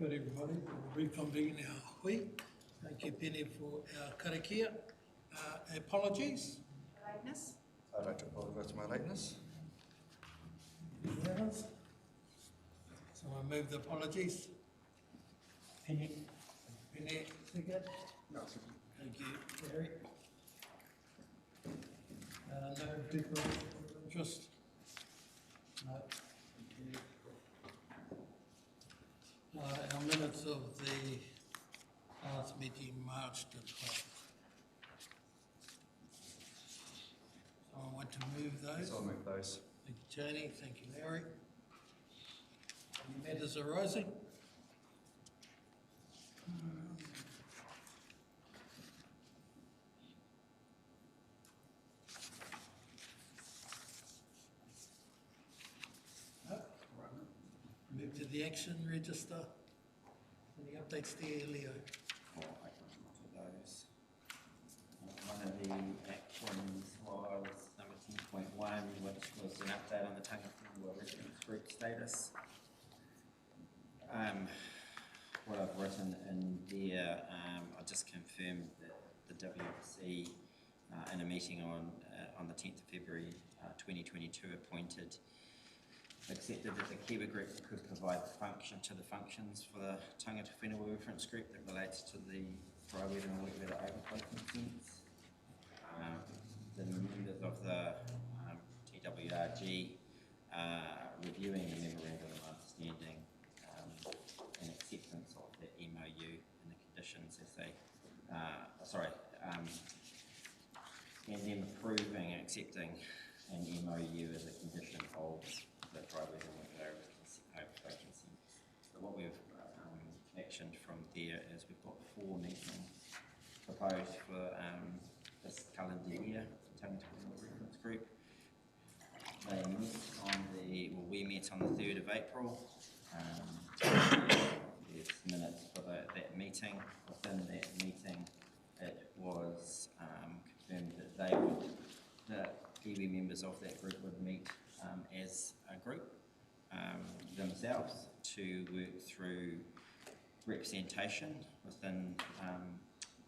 Good everybody, we'll reconvene our hui. Thank you Penny for our karakia. Apologies. Lateness. I'd like to apologise for my lateness. Someone move the apologies. Penny, second. No, Thank you, Gary. No people of interest? No. Thank you. Our minutes of the last meeting, March the 12th. Someone want to move those? I'll move those. Thank you, Janie. Thank you, Larry. Any matters arising? Move to the action register. Any updates there, Leo? Oh, I can look at those. One of the actions was number 10.1, which was an update on the Tangawhenua Residence Group status. What I've written in there, I just confirmed that the WC in a meeting on the 10th of February 2022 accepted that the Kiwi Group could provide function to the functions for the Tangata Whenua Reference Group that relates to the dry weather and wet weather overflow consents. The members of the TWRG reviewing the memorandum of understanding and acceptance of the MOU and the conditions as they, and them approving and accepting an MOU as a condition of the dry weather and wet weather overflow consents. So what we've actioned from there is we've got 4 meetings proposed for this calendar year for Tangata Whenua Reference Group. We met on the 3rd of April. There's minutes for that meeting. Within that meeting, it was confirmed that the Kiwi members of that group would meet as a group themselves to work through representation within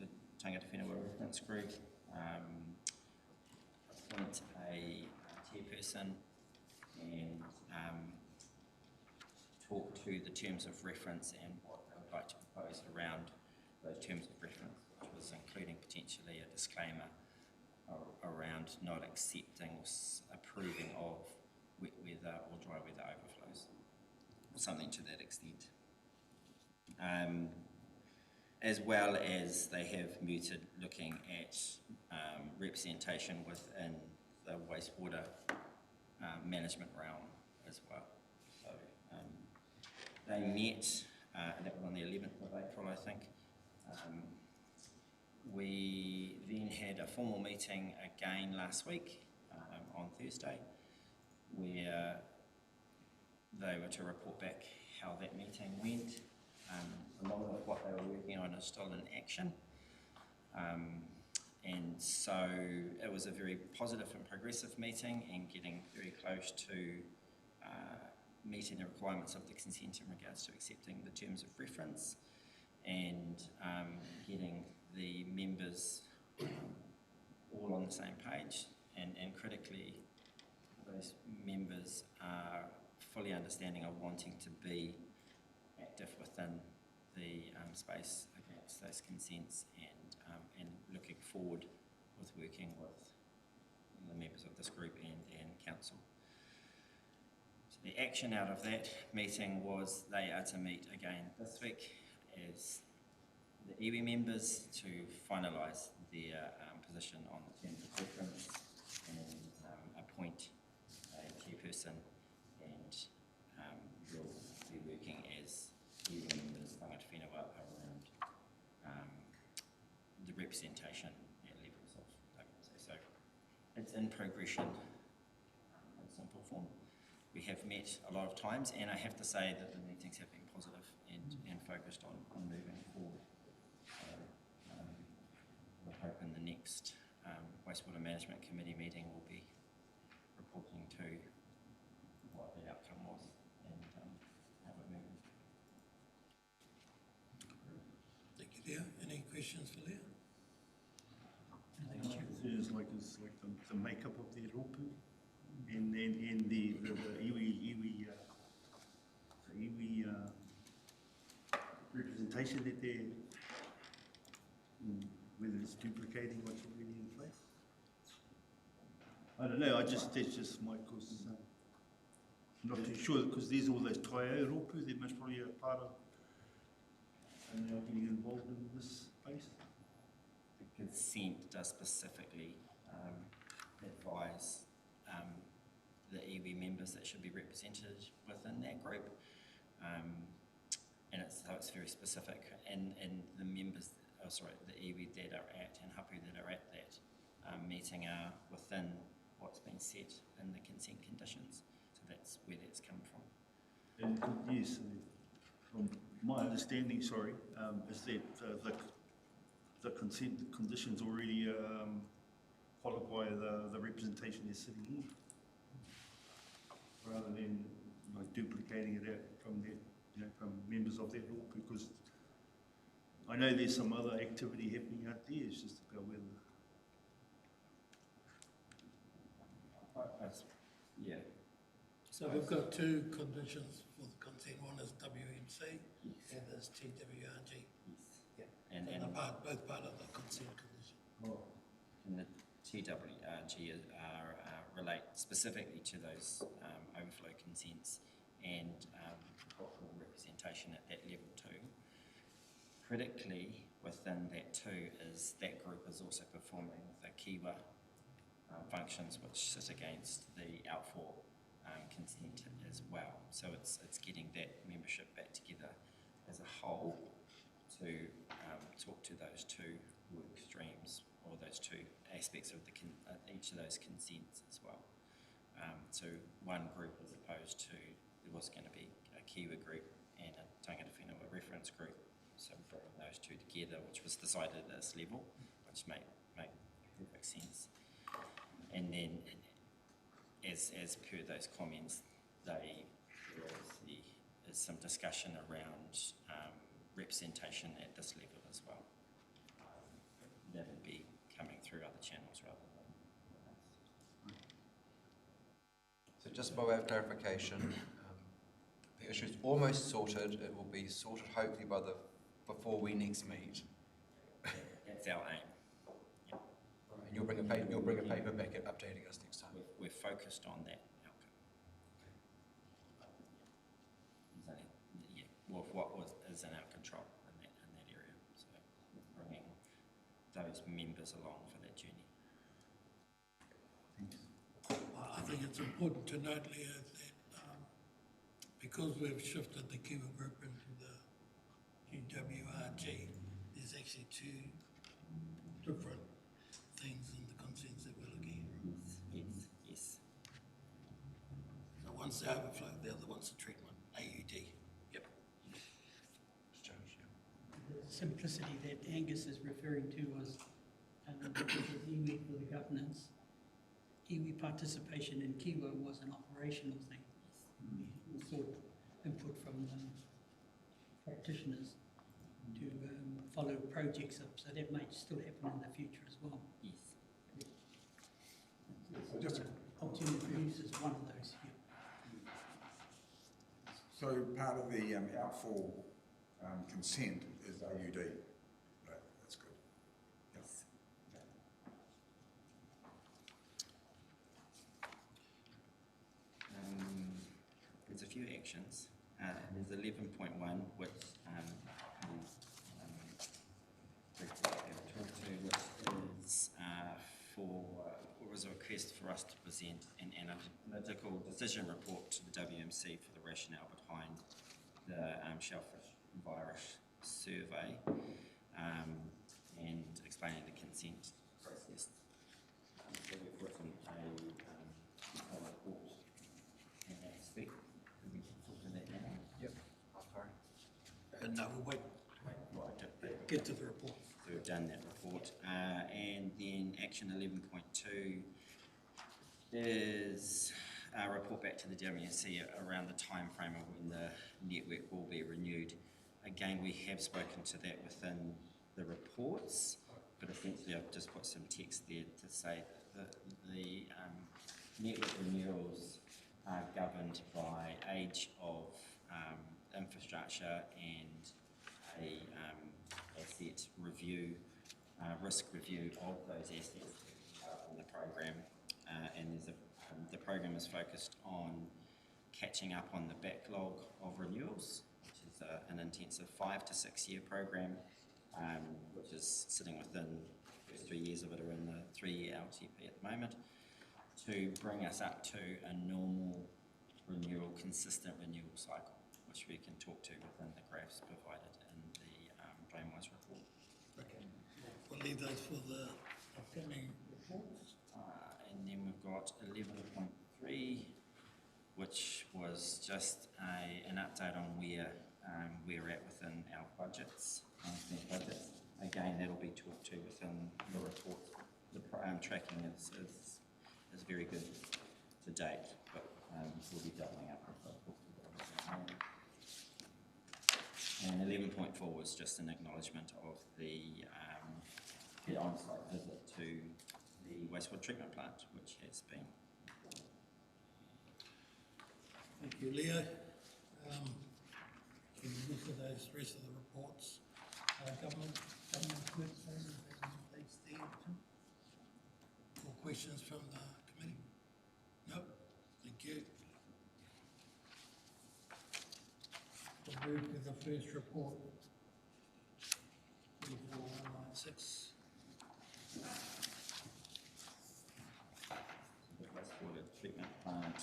the Tangata Whenua Reference Group, appoint a chairperson and talk to the terms of reference and what they would like to propose around those terms of reference, which was including potentially a disclaimer around not accepting or approving of wet weather or dry weather overflows, or something to that extent. As well as they have mooted looking at representation within the wastewater management realm as well. So they met, that was on the 11th of April, I think. We then had a formal meeting again last week on Thursday, where they were to report back how that meeting went. A lot of what they were working on is still in action. And so it was a very positive and progressive meeting and getting very close to meeting the requirements of the consent in regards to accepting the terms of reference and getting the members all on the same page, and critically those members are fully understanding of wanting to be active within the space against those consents and looking forward with working with the members of this group and council. So the action out of that meeting was they are to meet again this week as the iwi members to finalise their position on the terms of reference and appoint a chairperson, and we'll be working as iwi members Tangata Whenua around the representation at levels of so it's in progression in simple form. We have met a lot of times, and I have to say that the meetings have been positive and focused on moving forward. We're hoping the next Wastewater Management Committee meeting will be reporting to what the outcome was and how we're moving. questions for Leah? It's like the makeup of their rōpū and the iwi representation that they're, whether it's duplicating what's already in place. I don't know, that's just my cause. Not too sure, because there's all those taio rōpū, they must probably be a part of, and they're getting involved in this space. The consent does specifically advise the iwi members that should be represented within that group, and so it's very specific, and the members, the iwi that are at and hapu that are at that meeting are within what's been set in the consent conditions. So that's where that's come from. And yes, from my understanding, is that the consent conditions already qualify the representation they're sitting in, rather than like duplicating it out from that, from members of that group. Because I know there's some other activity happening out there. It's just about whether. Yeah. So we've got two conditions for the consent. One is WMC, and there's TWRG. Yes. And Both part of the consent condition. Oh. And the TWRG relate specifically to those overflow consents and cultural representation at that level too. Critically within that too is that group is also performing the kiwa functions which sit against the outfor consent as well. So it's getting that membership back together as a whole to talk to those two work streams or those two aspects of each of those consents as well. So one group as opposed to, there was going to be a kiwa group and a tangata whenua reference group, so bringing those two together, which was decided at this level, which make perfect sense. And then, as per those comments, there is some discussion around representation at this level as well. That would be coming through other channels rather than. So just by way of clarification, the issue's almost sorted. It will be sorted hopefully before we next meet. That's our aim. And you'll bring a paper back at updating us next time. We're focused on that outcome. With what is in our control in that area. So bringing those members along for that journey. I think it's important to note, Leah, that because we've shifted the kiwa group into the GWRG, there's actually two different things in the consents that we're looking at. Yes. So one's the overflow, the other one's the treatment, AUD. Yep. The simplicity that Angus is referring to was because of iwi for the governance. Iwi participation in kiwa was an operational thing. We sought input from practitioners to follow projects up, so that might still happen in the future as well. Yes. Just Alternate use is one of those. Yeah. so part of the outfall consent is AUD. Right, that's good. Yep. There's a few actions. There's 11.1, which which is was a request for us to present an analytical decision report to the WMC for the rationale behind the Shellfish virus survey and explaining the consent process. So we've written a report in that aspect. Can we talk to that now? Yep. Sorry. No, we'll wait. Get to the report. So we've done that report. And then action 11.2 is a report back to the WMC around the time frame of when the network will be renewed. Again, we have spoken to that within the reports, but essentially I've just put some text there to say that the network renewals are governed by age of infrastructure and a asset review, risk review of those assets in the program, and the program is focused on catching up on the backlog of renewals, which is an intensive 5 to 6 year program, which is sitting within the first 3 years of it, are in the 3-year LTP at the moment, to bring us up to a normal renewal, consistent renewal cycle, which we can talk to within the graphs provided in the DrainWise report. Okay. We'll leave those for the upcoming reports. And then we've got 11.3, which was just an update on where we're at within our budgets. Again, that'll be talked to within the report. The tracking is very good to date, but we'll be doubling up with the And 11.4 was just an acknowledgement of the on-site visit to the wastewater treatment plant, which has been. Thank you, Leo. Can you look at those rest of the reports? Government goods, they stand too? More questions from the committee? No? Thank you. We'll move to the first report. 34196. The wastewater treatment plant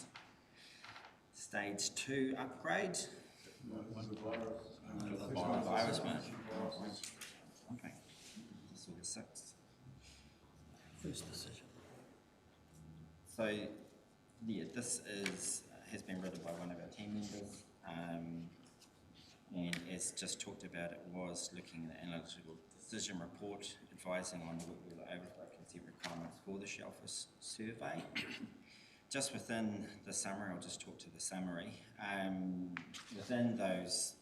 stage 2 upgrade. Virus management. Okay. This will be 6. First decision. So, yeah, this has been written by one of our team members, and as just talked about, it was looking at the analytical decision report advising on the overflow consent requirements for the Shellfish survey. Just within the summary, I'll just talk to the summary. Within those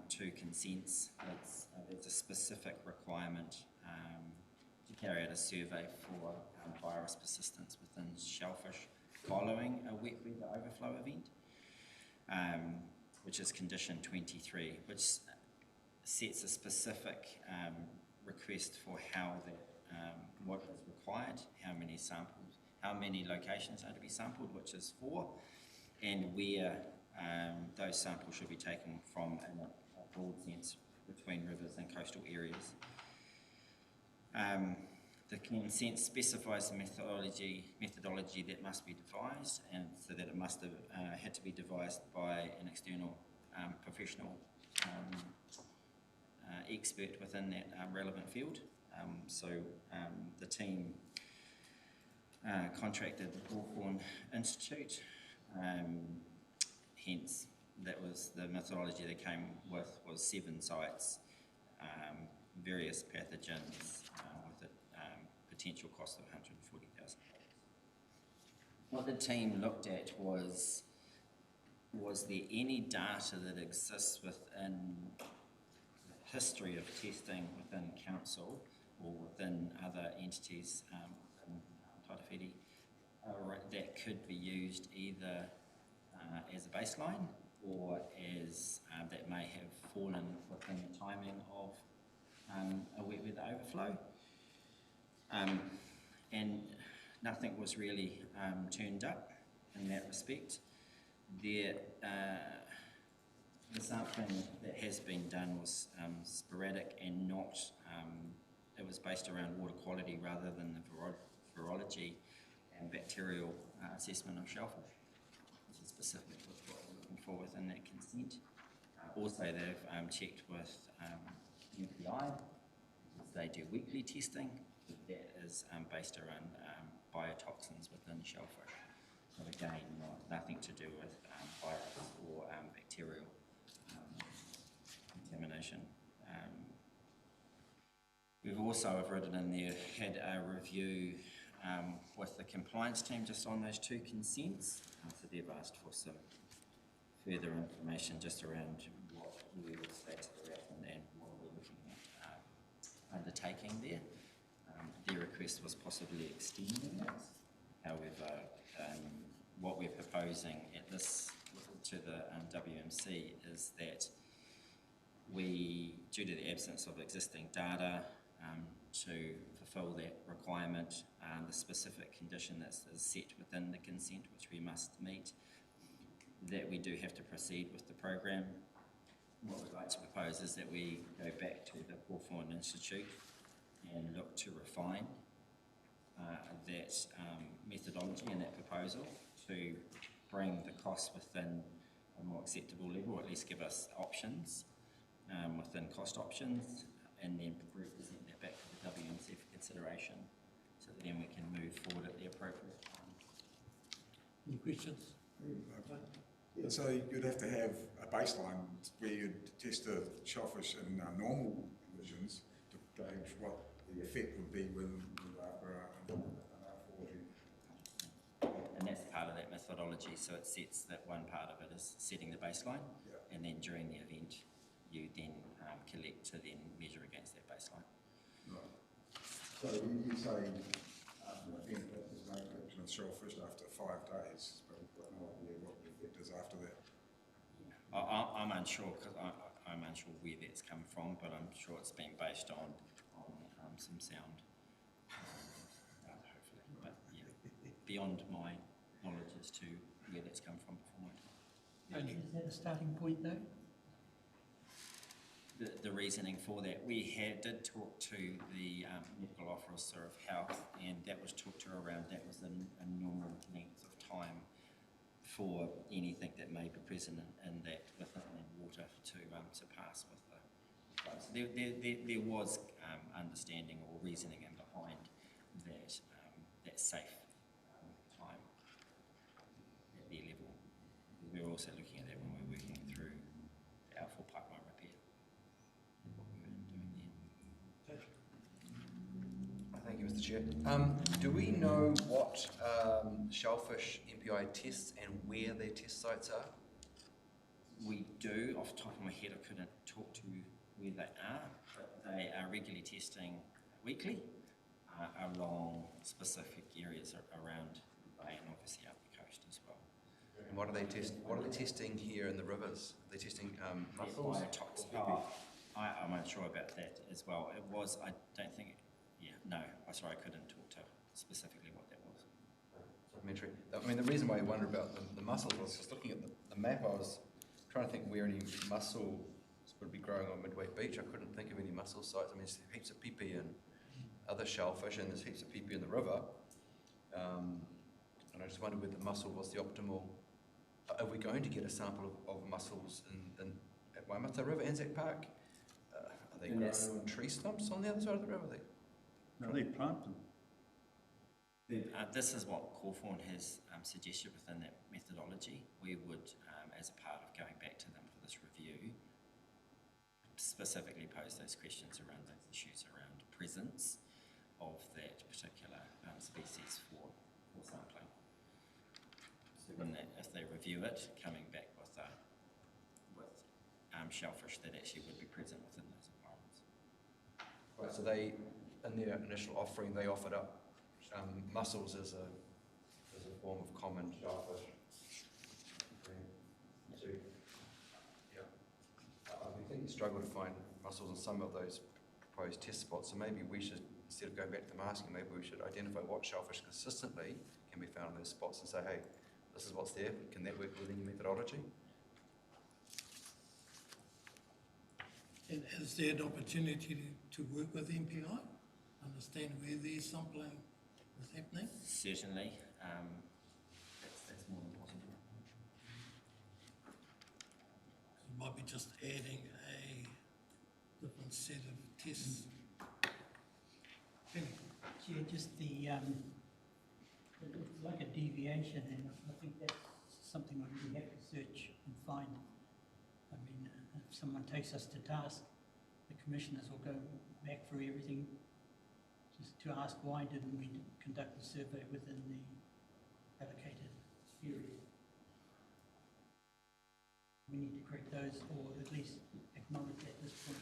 2 consents, there's a specific requirement to carry out a survey for virus persistence within shellfish following a wet weather overflow event, which is condition 23, which sets a specific request for how that, what is required, how many samples, how many locations are to be sampled, which is 4, and where those samples should be taken from in a broad sense between rivers and coastal areas. The consent specifies the methodology that must be devised, and so that it must have had to be devised by an external professional expert within that relevant field. The team contracted the Hawthorne Institute, hence that was the methodology they came with, was 7 sites, various pathogens, with a potential cost of $140,000. What the team looked at was there any data that exists within the history of testing within council or within other entities in Taitawhiti that could be used either as a baseline or as that may have fallen within the timing of a wet weather overflow. And nothing was really turned up in that respect. The sampling that has been done was sporadic and not, it was based around water quality rather than the virology and bacterial assessment of shellfish, which is specific with what we're looking for within that consent. Also, they've checked with UPI, because they do weekly testing, that is based around biotoxins within shellfish. So again, nothing to do with virus or bacterial contamination. We've also, I've written in there, had a review with the compliance team just on those 2 consents. So they've asked for some further information just around what we would say to the RAF and what we're looking at request was possibly extending it. However, what we're proposing at this, to the WMC, is that we, due to the absence of existing data, to fulfil that requirement, the specific condition that is set within the consent, which we must meet, that we do have to proceed with the program. What we'd like to propose is that we go back to the Hawthorn Institute and look to refine that methodology and that proposal to bring the costs within a more acceptable level, or at least give us options within cost options, and then represent that back to the WMC for consideration, so that then we can move forward at the appropriate time. Any questions? So you'd have to have a baseline where you'd test the shellfish in normal conditions to gauge what the effect would be after an outfall. And that's part of that methodology, so it sets that one part of it is setting the baseline, Yeah. and then during the event you then collect to then measure against that baseline. Right. So you say after an event that there's no collection of shellfish after 5 days, but we've got no idea what the effect is after that. I'm unsure, because I'm unsure where that's come from, but I'm sure it's been based on some sound, hopefully. But yeah, beyond my knowledge as to where that's come from before my time. Is that a starting point though? The reasoning for that, we did talk to the medical officer of health, and that was talked to around that was a normal length of time for anything that may be present in that within water to pass with the flow. So there was understanding or reasoning in behind that safe time at their level. We were also looking at that when we were working through the outfall pipeline repair and what we were doing there. Thank you, Mr. Chair. Do we know what shellfish MPI tests and where their test sites are? We do. Off the top of my head, I couldn't talk to where they are, but they are regularly testing weekly along specific areas around the bay and obviously up the coast as well. And what are they testing here in the rivers? Are they testing mussels? I'm unsure about that as well. It was, I don't think, I'm sorry, I couldn't talk to specifically what that was. Supplementary. I mean, the reason why I wonder about the mussels was just looking at the map, I was trying to think where any mussels would be growing on Midway Beach. I couldn't think of any mussel sites. I mean, there's heaps of pipi and other shellfish, and there's heaps of pipi in the river. And I just wondered whether the mussel was the optimal. Are we going to get a sample of mussels at Waimata River, Anzac Park? Are they growing on tree stumps on the other side of the river? No, they plant them. This is what Hawthorn has suggested within that methodology. We would, as a part of going back to them for this review, specifically pose those questions around those issues around presence of that particular species for sampling. So when if they review it, coming back with shellfish that actually would be present within those environments. Right, so they, in their initial offering, they offered up mussels as a form of common shellfish. We think you struggle to find mussels in some of those proposed test spots, so maybe we should, instead of going back to them asking, maybe we should identify what shellfish consistently can be found in those spots and say, hey, this is what's there, can that work within your methodology? And is there an opportunity to work with MPI, understand where their sampling is happening? Certainly, that's more than possible. It might be just adding a different set of tests. Penny? Chair, just it's like a deviation, and I think that's something we have to search and find. I mean, if someone takes us to task, the commissioners will go back through everything just to ask why didn't we conduct the survey within the allocated period. We need to correct those, or at least acknowledge at this point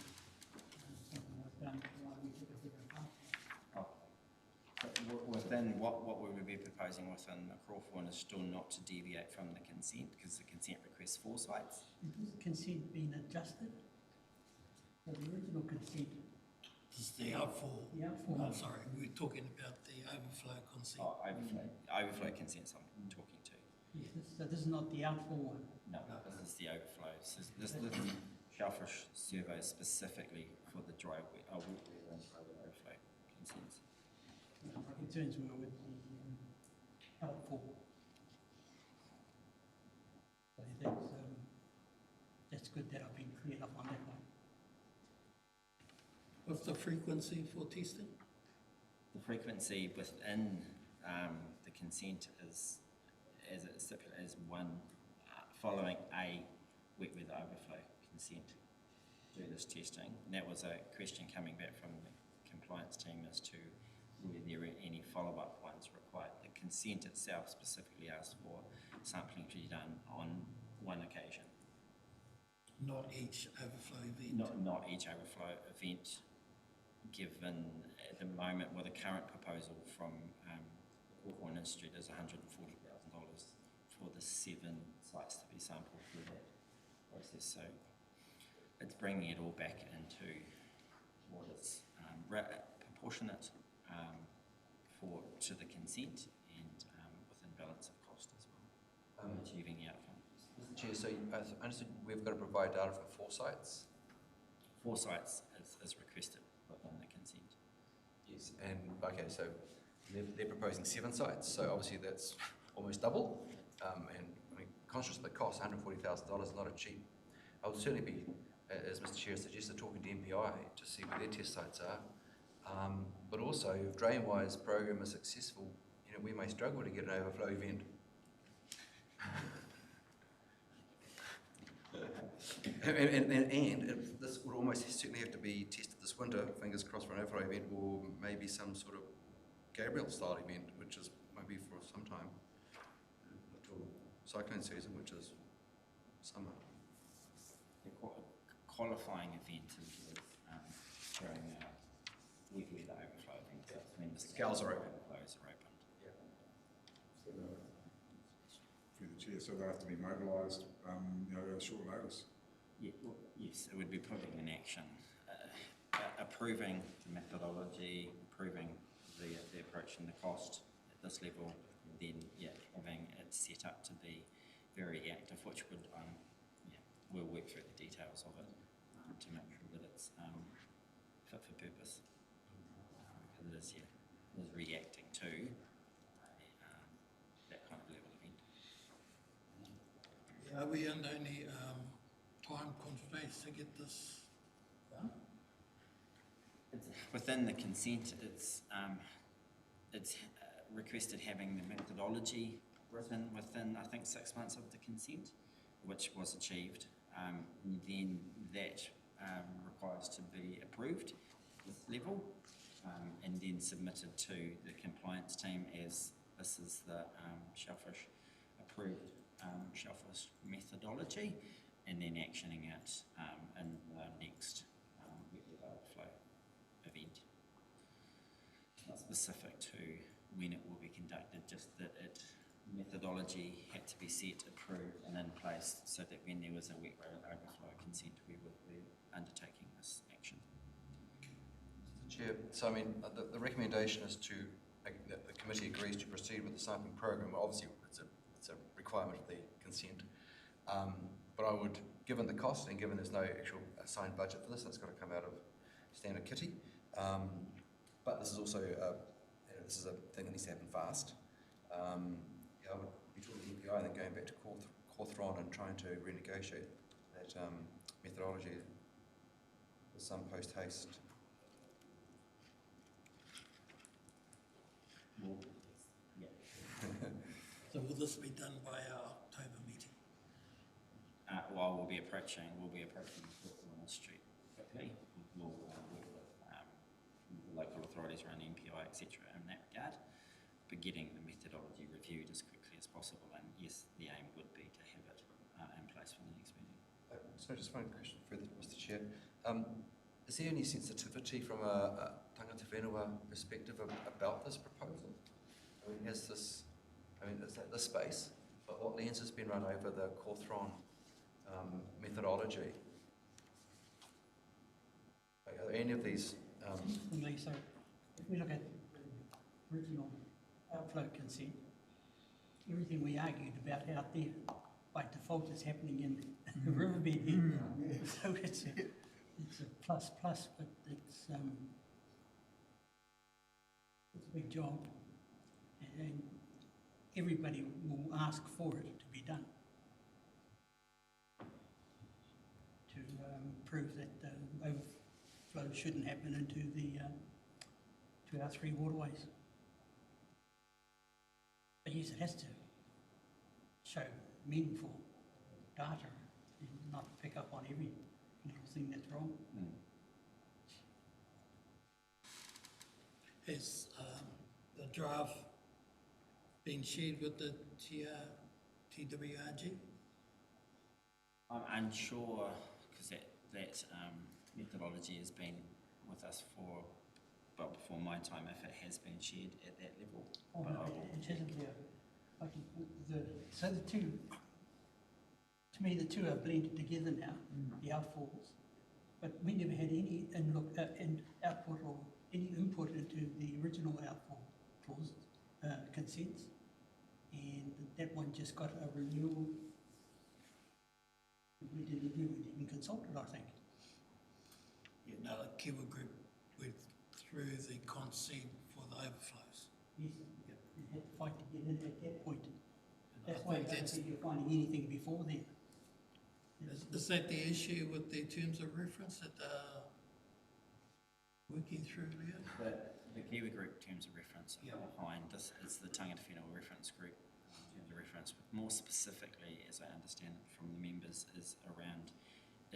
something was done, why we took a different path. So within what we would be proposing within the Crawford is still not to deviate from the consent, because the consent requests 4 sites. Has the consent been adjusted? So the original consent, This is the outfall. the outfall. Oh, sorry, we're talking about the overflow consent. Oh, overflow consents I'm talking to. Yes, so this is not the outfall one. No, this is the overflow. This Shellfish survey is specifically for the dry wet, wet weather and dry wet overflow consents. My concerns were with the outfall. So that's good that I've been cleared up on that one. What's the frequency for testing? The frequency within the consent is, as it stipulates, one following a wet weather overflow consent do this testing. And that was a question coming back from the compliance team as to whether there were any follow-up ones required. The consent itself specifically asked for sampling to be done on one occasion. Not each overflow event? Not each overflow event, given at the moment, well, the current proposal from Hawthorne Institute is $140,000 for the 7 sites to be sampled through that process. So it's bringing it all back into what is proportionate to the consent and within balance of cost as well, achieving the outcome. Mr. Chair, so I understood we've got to provide data for 4 sites? 4 sites is requested within the consent. Yes, and okay, so they're proposing 7 sites, so obviously that's almost double. And I mean, conscious of the cost, $140,000 is not a cheap. I would certainly be, as Mr. Chair suggested, talking to MPI to see where their test sites are. But also, if DrainWise program is successful, you know, we may struggle to get an overflow event. and this would almost certainly have to be tested this winter, fingers crossed for an overflow event, or maybe some sort of Gabriel-style event, which is maybe for some time until cyclone season, which is summer. The qualifying event is during wet weather overflow events. That's when the Scales are open. Overflows are opened. Through the chair, so they have to be mobilised, at short notice. Yeah, well, yes, it would be putting in action, approving the methodology, approving the approach and the cost at this level, and then having it set up to be very active, which would we'll work through the details of it to make sure that it's fit for purpose. Because it is reacting to that kind of level event. Are we under any time constraints to get this done? Within the consent, it's requested having the methodology written within, I think, 6 months of the consent, which was achieved. Then that requires to be approved at this level and then submitted to the compliance team as this is the Shellfish approved Shellfish methodology, and then actioning it in the next wet weather overflow event. It's not specific to when it will be conducted, just that methodology had to be set, approved and in place so that when there was a wet weather overflow consent we would be undertaking this action. Mr. Chair, so I mean the recommendation is to that the committee agrees to proceed with the sampling program. Obviously it's a requirement of the consent, but I would, given the cost and given there's no actual assigned budget for this, that's got to come out of standard kitty. But this is also this is a thing that needs to happen fast. I would be talking to the EPI and then going back to Cawthron and trying to renegotiate that methodology with some post haste. So will this be done by our October meeting? Well, we'll be approaching Hawthorne Street quickly. We'll work with the local authorities around MPI, etc. in that regard, but getting the methodology reviewed as quickly as possible. And yes, the aim would be to have it in place for the next meeting. So just one question further, Mr. Chair. Is there any sensitivity from a tangata whenua perspective about this proposal? I mean, has this, I mean, is that the space? But what lens has been run over the Cawthron methodology? Are any of these, Interestingly, so if we look at the original outflow consent, everything we argued about out there by default is happening in the riverbed here. So it's a plus, but it's a big job, and everybody will ask for it to be done to prove that overflow shouldn't happen into to our three waterways. But yes, it has to show meaningful data and not pick up on every little thing that's wrong. Has the draft been shared with the TWRG? I'm unsure, because that methodology has been with us for, well, before my time, if it has been shared at that level. Oh, But no, I will- it isn't there. So the two, to me, the two are blended together now, the outfalls. But we never had any output or any input into the original outfall clause, consents. And that one just got a renewal. We didn't even consult it, I think. Yeah, no, the Kiwa Group went through the consent for the overflows. Yes, we had to fight to get in at that point. And That's I why I think don't that's, think you're finding anything before then. is that the issue with the terms of reference that working through there? The Kiwi Group terms of reference Yeah. are behind this. It's the Tangata Whenua reference group terms of reference. More specifically, as I understand it from the members, it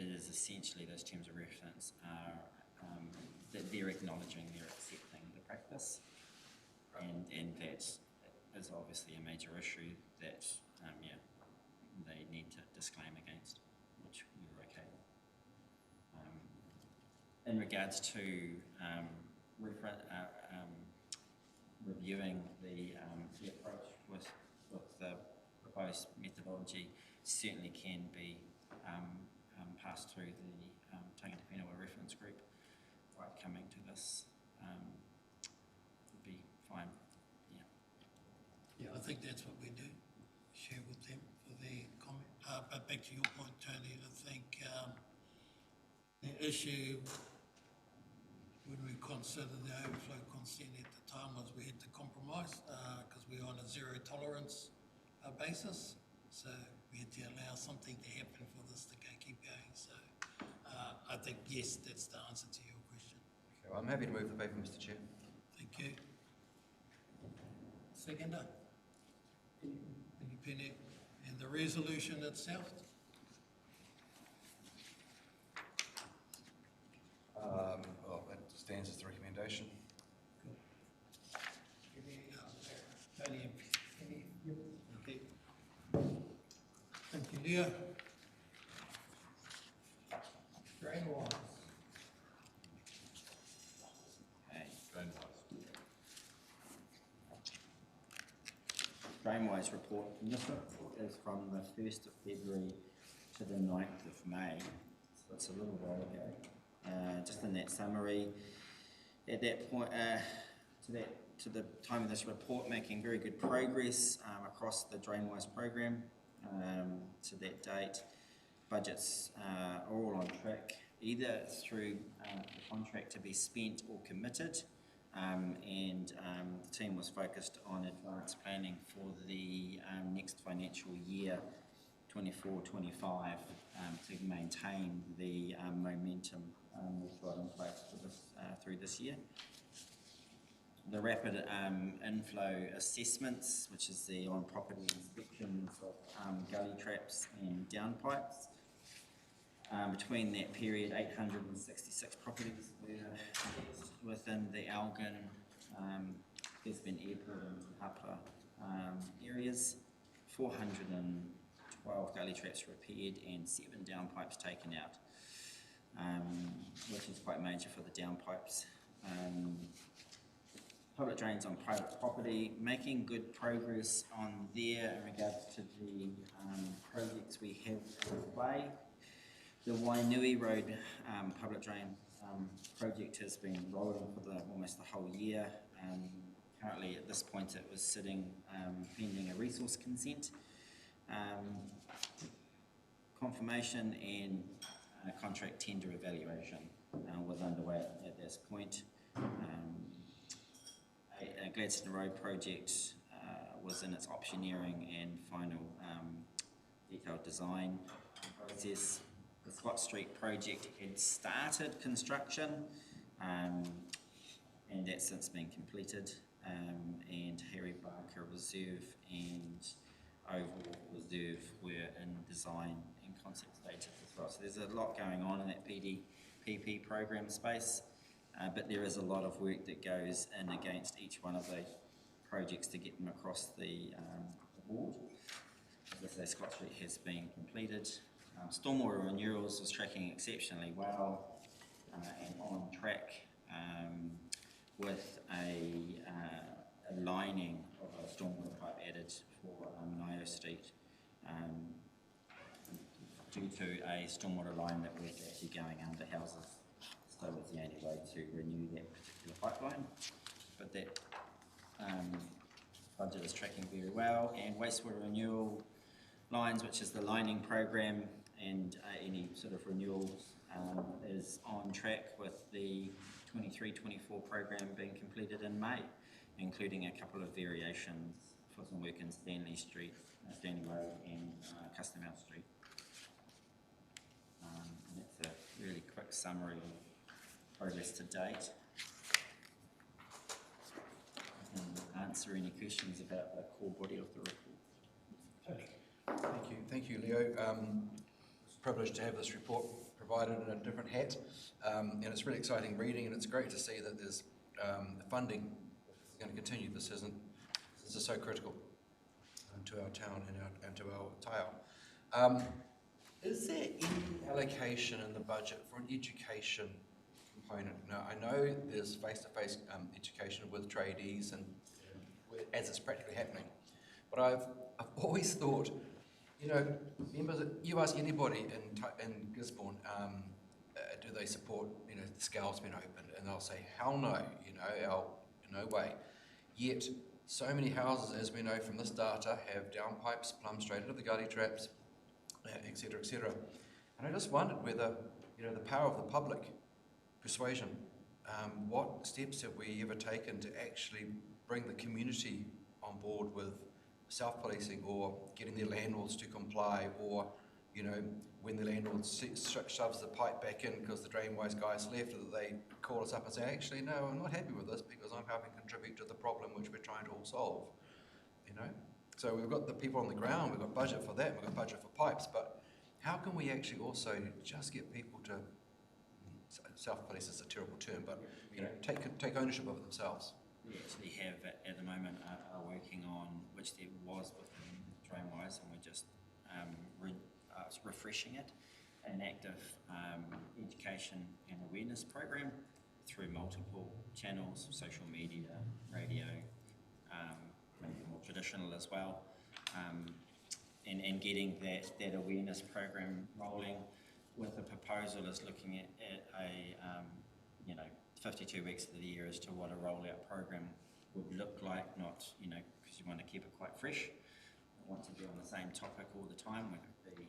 is essentially those terms of reference are that they're acknowledging, they're accepting the practice, and that is obviously a major issue that they need to disclaim against, which we're okay with. In regards to reviewing the approach with the proposed methodology, certainly can be passed through the Tangata Whenua reference group. Right, coming to this would be fine. Yeah. Yeah, I think that's what we do, share with them for their comment. But back to your point, Tony, I think the issue when we considered the overflow consent at the time was we had to compromise because we were on a zero tolerance basis. So we had to allow something to happen for this to keep going. So I think, yes, that's the answer to your question. okay, well, I'm happy to move the paper, Mr. Chair. Thank you. Seconder? Thank you, Penny. And the resolution itself? Well, that stands as the recommendation. Tony and Penny? Okay. Thank you, Leo. DrainWise. Okay. DrainWise report. And this report is from the 1st of February to the 9th of May. So it's a little while ago. Just in that summary, at that point, to the time of this report, making very good progress across the DrainWise program. To that date, budgets are all on track, either through the contract to be spent or committed, and the team was focused on advanced planning for the next financial year, 24-25, to maintain the momentum we've got in place for this, through this year. The rapid inflow assessments, which is the on-property inspections of gully traps and downpipes. Between that period, 866 properties were assessed within the Elgin, Brisbane Airport and Hapua areas. 412 gully traps repaired and 7 downpipes taken out, which is quite major for the downpipes. public drains on private property, making good progress on there in regards to the projects we have in play. The Wainui Road public drain project has been rolling for almost the whole year. Currently at this point it was sitting pending a resource consent. Confirmation and contract tender evaluation was underway at this point. A Gladstone Road project was in its optioneering and final detailed design process. The Scott Street project had started construction and that's since been completed, and Harry Barker Reserve and Oval Reserve were in design and concept stages as well. So there's a lot going on in that PP program space, but there is a lot of work that goes in against each one of those projects to get them across the board. As I say, Scott Street has been completed. Stormwater renewals was tracking exceptionally well and on track with a lining of a stormwater pipe added for Nio Street due to a stormwater line that was actually going under houses. So it was the only way to renew that particular pipeline. But that budget is tracking very well, and wastewater renewal lines, which is the lining program, and any sort of renewals is on track with the 23-24 program being completed in May, including a couple of variations for some work in Stanley Street, Stanley Road and Custom House Street. And that's a really quick summary of progress to date. I can answer any questions about the core body of the report. Thank you, Leo. It's a privilege to have this report provided in a different hat, and it's really exciting reading, and it's great to see that there's funding going to continue. This is so critical to our town and to our tile. Is there any allocation in the budget for an education component? Now, I know there's face-to-face education with tradies and as it's practically happening, but I've always thought, you know, members, you ask anybody in Gisborne, do they support, you know, the scale's been opened, and they'll say, hell no, you know, no way. Yet, so many houses, as we know from this data, have downpipes plumbed straight into the gully traps, etc., etc. And I just wondered whether, you know, the power of the public persuasion, what steps have we ever taken to actually bring the community on board with self-policing, or getting their landlords to comply, or, you know, when the landlord shoves the pipe back in because the DrainWise guys left, that they call us up and say, actually, no, I'm not happy with this because I'm helping contribute to the problem which we're trying to all solve, you know? So we've got the people on the ground, we've got budget for that, we've got budget for pipes, but how can we actually also just get people to, self-police is a terrible term, but, you know, take ownership of it themselves? We actually have at the moment are working on, which there was within DrainWise, and we're just refreshing it, an active education and awareness program through multiple channels, social media, radio, maybe more traditional as well, and getting that awareness program rolling, with a proposal is looking at a 52 weeks of the year as to what a rollout program would look like, not, you know, because you want to keep it quite fresh. You want to be on the same topic all the time, whether it be,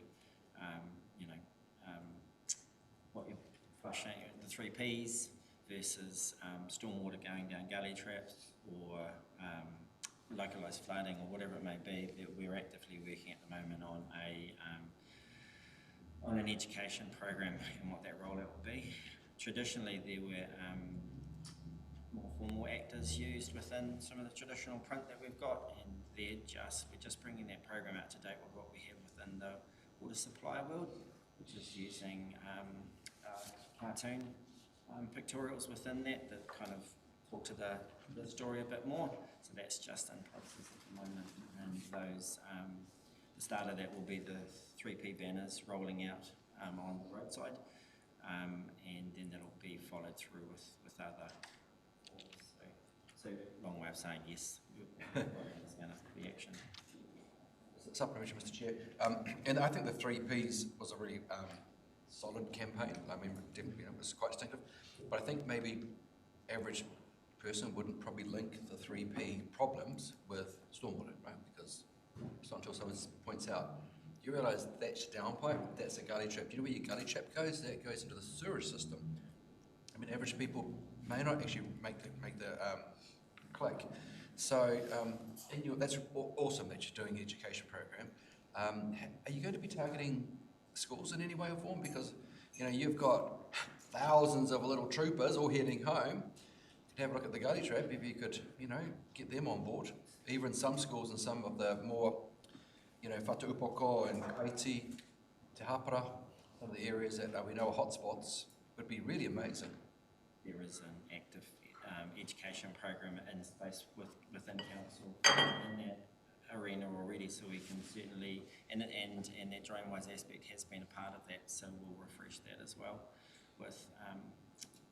what you're flushing, the 3 Ps versus stormwater going down gully traps, or localised flooding, or whatever it may be. We're actively working at the moment on an education program and what that rollout will be. Traditionally, there were more formal actors used within some of the traditional print that we've got, and we're just bringing that program out to date with what we have within the water supply world, which is using cartoon pictorials within that kind of talk to the story a bit more. So that's just in process at the moment, and those the start of that will be the 3P banners rolling out on the roadside, and then that'll be followed through with other. So, long way of saying yes, it's going to be action. Supplementary, Mr. Chair. And I think the 3 Ps was a really solid campaign. I mean, definitely, it was quite distinctive. But I think maybe average person wouldn't probably link the 3P problems with stormwater, right? Because it's not until someone points out, you realise that's your downpipe, that's a gully trap. Do you know where your gully trap goes? That goes into the sewerage system. I mean, average people may not actually make the click. So, that's awesome that you're doing the education program. Are you going to be targeting schools in any way or form? Because, you know, you've got thousands of little troopers all heading home. You could have a look at the gully trap if you could, you know, get them on board. Even some schools and some of the more, you know, Whatuupoko and Kaiti, Te Hapara, some of the areas that we know are hotspots, would be really amazing. There is an active education program in space within council in that arena already, so we can certainly, and that DrainWise aspect has been a part of that, so we'll refresh that as well with,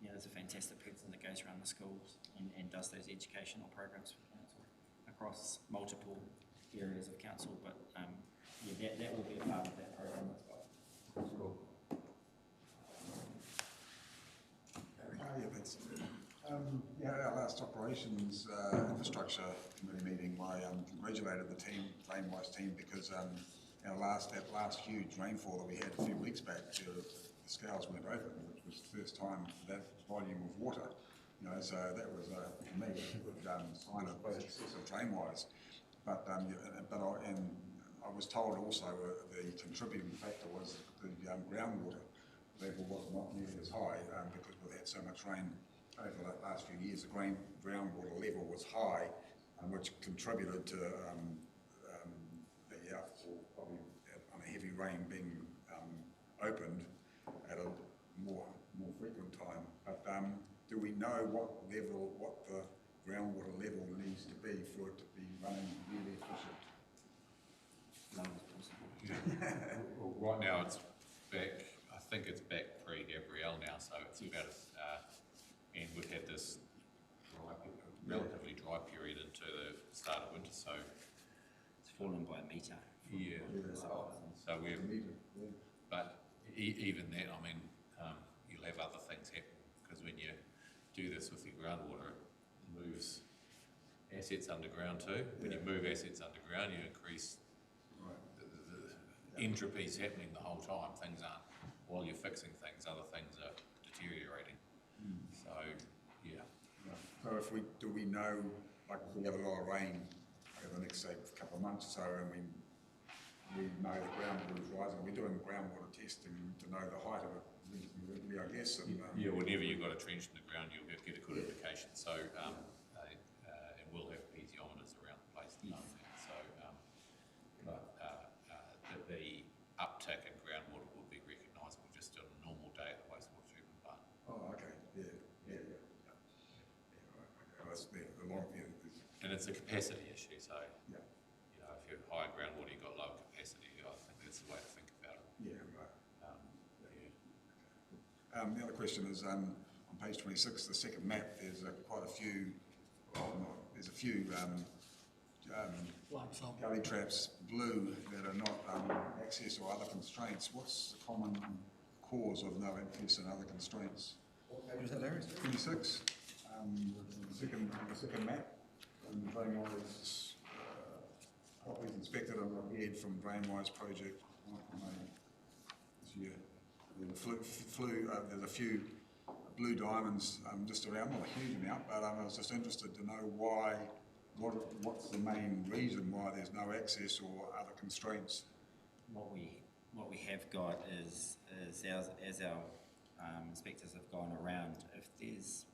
you know, there's a fantastic person that goes around the schools and does those educational programs for council across multiple areas of council, but yeah, that will be a part of that program as well. Cool. Our last operations infrastructure committee meeting, I congratulated the team, DrainWise team, because that last huge rainfall that we had a few weeks back, the scales weren't open, which was the first time for that volume of water. You know, so that was for me a good sign of success of DrainWise. But I was told also the contributing factor was the groundwater level was not nearly as high because we've had so much rain over the last few years. The groundwater level was high, which contributed to probably on a heavy rain being opened at a more frequent time. But do we know what the groundwater level needs to be for it to be running really efficient? Long as possible. Well, right now it's back, I think it's back pre-Gabrielle now, so it's about, and we've had this relatively dry period into the start of winter, so. It's fallen by a metre. Yeah. So we've, but even that, I mean, you'll have other things happen, because when you do this with your groundwater, it moves assets underground too. When you move assets underground, you increase the entropy's happening the whole time. Things aren't, while you're fixing things, other things are deteriorating. So, yeah. So do we know, like if we have a lot of rain over the next, say, couple of months or so, and we know the groundwater is rising, we're doing groundwater testing to know the height of it, I guess. And, yeah, whenever you've got a trench in the ground, you'll get a good indication. So, and we'll have piezometers around the place to know that. So, the uptick in groundwater will be recognisable just on a normal day at the wastewater treatment plant. Oh, okay. Yeah. Right. Okay. That's the long view. And it's a capacity issue, so Yeah. you know, if you're high groundwater, you've got lower capacity. I think that's the way to think about it. Yeah, right. Yeah. The other question is on page 26, the second map. There's quite a few. There's a few Like some. gully traps, blue, that are not access or other constraints. What's the common cause of no access and other constraints? What page was that, Larry? 26, the second map. DrainWise properties inspected and repaired from DrainWise project this year. There's a few blue diamonds just around, not a huge amount, but I was just interested to know what's the main reason why there's no access or other constraints. What we have got is as our inspectors have gone around, if there's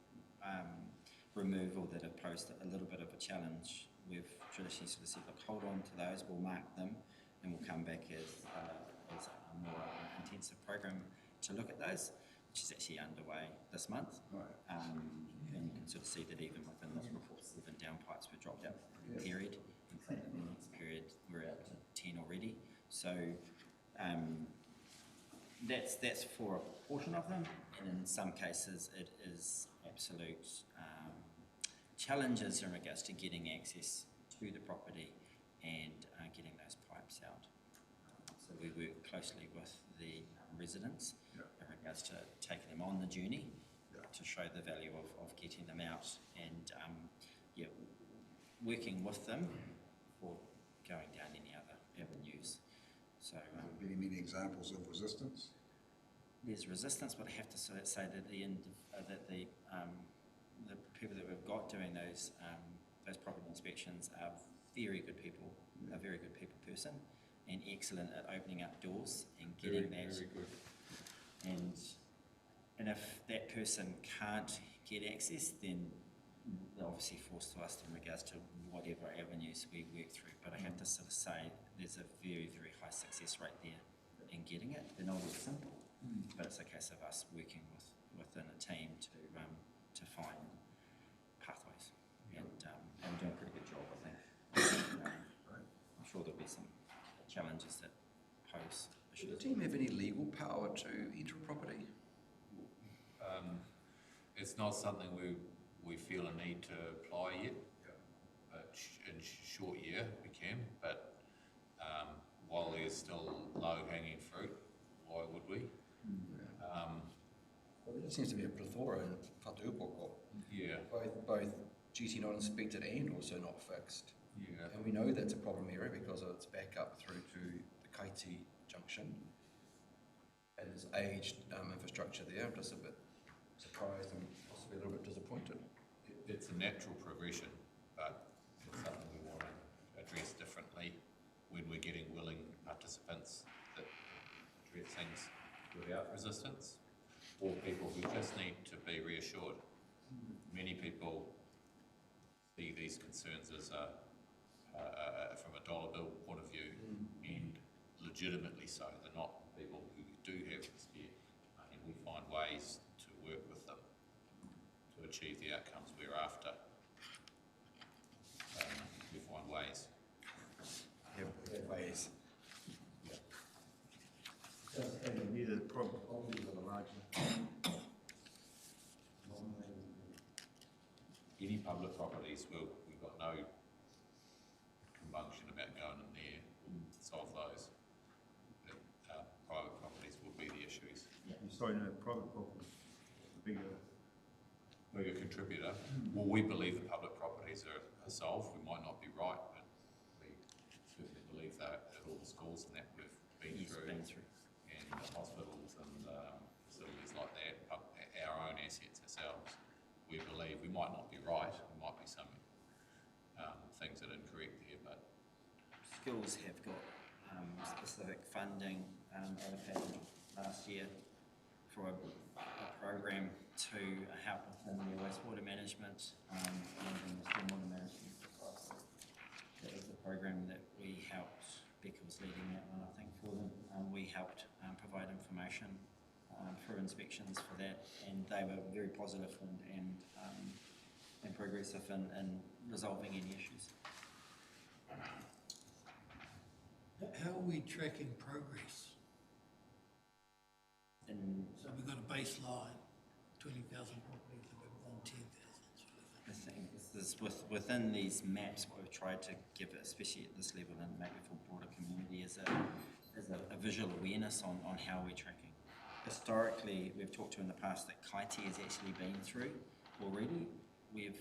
removal that have posed a little bit of a challenge, we've traditionally sort of said, look, hold on to those, we'll mark them, and we'll come back as a more intensive program to look at those, which is actually underway this month. Right. And you can sort of see that even within those reports, 7 downpipes were dropped out period. In fact, in the next period, we're out to 10 already. So that's for a portion of them, and in some cases it is absolute challenges in regards to getting access to the property and getting those pipes out. So we work closely with the residents in regards to taking them on the journey to show the value of getting them out and working with them for going down any other avenues. So Many examples of resistance. there's resistance, but I have to say that the people that we've got doing those property inspections are very good people, a very good people person, and excellent at opening up doors and getting that. Very good. And if that person can't get access, then they're obviously forced to us in regards to whatever avenues we work through. But I have to sort of say there's a very, very high success rate there in getting it. They're not always simple, but it's a case of us working within a team to find pathways. And we're doing a pretty good job, I think. I'm sure there'll be some challenges that pose Does the issues. team have any legal power to enter a property? It's not something we feel a need to apply yet. But in short year we can, but while there's still low hanging fruit, why would we? Well, there seems to be a plethora in Whatuapoko, Yeah, both GT not inspected and also not fixed. yeah. And we know that's a problem area because it's back up through to the Kaiti junction. And there's aged infrastructure there. I'm just a bit surprised and possibly a little bit disappointed. It's a natural progression, but it's something we want to address differently when we're getting willing participants that address things without resistance, or people who just need to be reassured. Many people see these concerns as from a dollar bill point of view, and legitimately so. They're not people who do have spare money. We find ways to work with them to achieve the outcomes we're after. We find ways. Ways. Near the properties are larger. Any public properties, we've got no compunction about going in there and solve those. But private properties will be the issues. You're starting a private property, bigger. Bigger contributor. Well, we believe the public properties are solved. We might not be right, but we certainly believe that at all the schools and that we've been through, and the hospitals and facilities like that, our own assets ourselves. We believe we might not be right. There might be some things that are incorrect here, but Schools have got specific funding allocated last year for a program to help within their wastewater management and in the stormwater management. That was the program that we helped, Becca was leading that one I think for them, we helped provide information for inspections for that, and they were very positive and progressive in resolving any issues. How are we tracking progress? And So we've got a baseline, 20,000 properties, and we've done 10,000 sort of thing. I think this is within these maps, what we've tried to give, especially at this level and maybe for broader community, is a visual awareness on how we're tracking. Historically, we've talked to in the past that Kaiti has actually been through already. We've,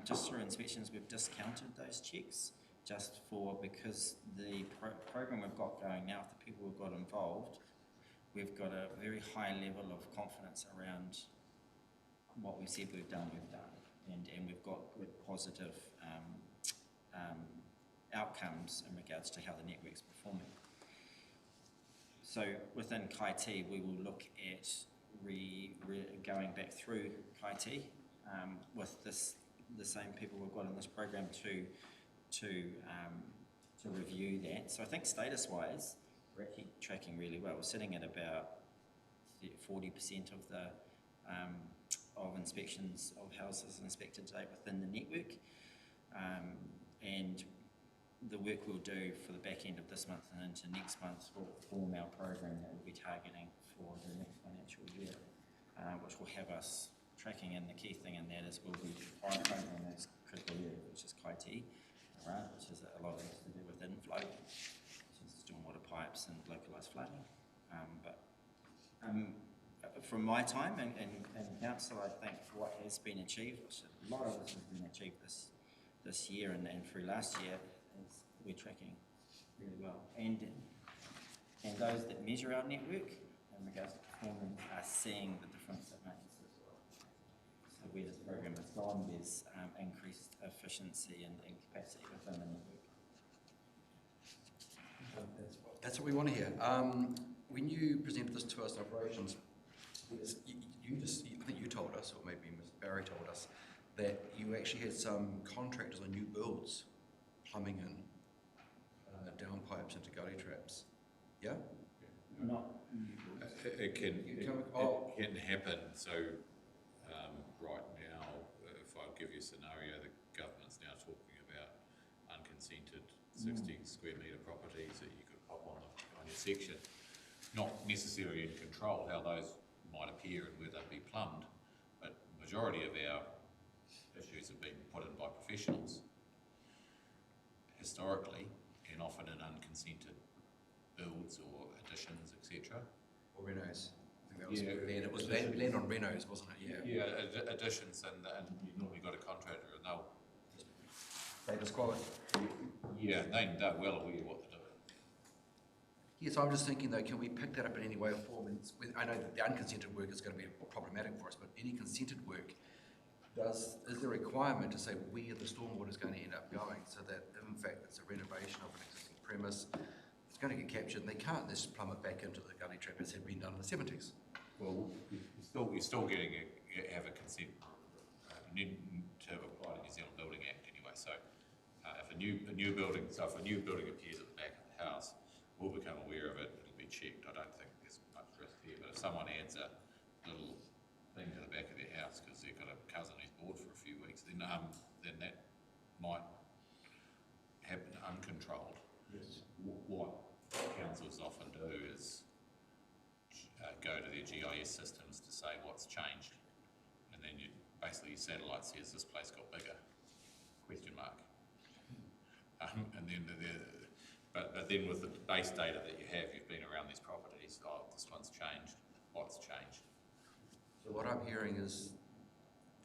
just through inspections, we've discounted those checks because the program we've got going now, with the people who've got involved, we've got a very high level of confidence around what we said we've done, and we've got good positive outcomes in regards to how the network's performing. So within Kaiti, we will look at going back through Kaiti with the same people we've got in this program to review that. So I think status-wise, we're actually tracking really well. We're sitting at about 40% of the of inspections of houses inspected to date within the network, and the work we'll do for the back end of this month and into next month will form our program that we'll be targeting for the next financial year, which will have us tracking, and the key thing in that is we'll be prioritising those critical areas, which is Kaiti, around, which is a lot of things to do with inflow, which is stormwater pipes and localised flooding. From my time in council, I think what has been achieved, which a lot of this has been achieved this year and through last year, is we're tracking really well. And those that measure our network in regards to performance are seeing the difference it makes as well. So where this program has gone, there's increased efficiency and capacity within the network. That's what we want to hear. When you presented this to us in operations, I think you told us, or maybe Ms. Barry told us, that you actually had some contractors on new builds plumbing in downpipes into gully traps. Yeah? Not It can happen. So right now, if I give you a scenario, the government's now talking about unconsented 60 square metre properties that you could pop on your section. Not necessarily in control how those might appear and where they'd be plumbed, but the majority of our issues have been put in by professionals historically, and often in unconsented builds or additions, etc. Or renos. I think that was land. It was land on renos, wasn't it? Yeah. Yeah, additions, and you normally got a contractor, and they'll Status quo. they're well aware what they're doing. Yes, I'm just thinking though, can we pick that up in any way or form? I know that the unconsented work is going to be problematic for us, but any consented work, is there a requirement to say where the stormwater is going to end up going, so that in fact it's a renovation of an existing premise, it's going to get captured, and they can't just plumb it back into the gully trap as had been done in the 70s. Well, you're still getting have a consent. You need to apply the New Zealand Building Act anyway. So if a new building appears at the back of the house, we'll become aware of it. It'll be checked. I don't think there's much risk here. But if someone adds a little thing to the back of their house because they've got a cousin who's bored for a few weeks, then that might happen uncontrolled. Yes. What councils often do is go to their GIS systems to say what's changed, and then basically your satellite says this place got bigger, ? And then but then with the base data that you have, you've been around these properties, this one's changed, what's changed. So what I'm hearing is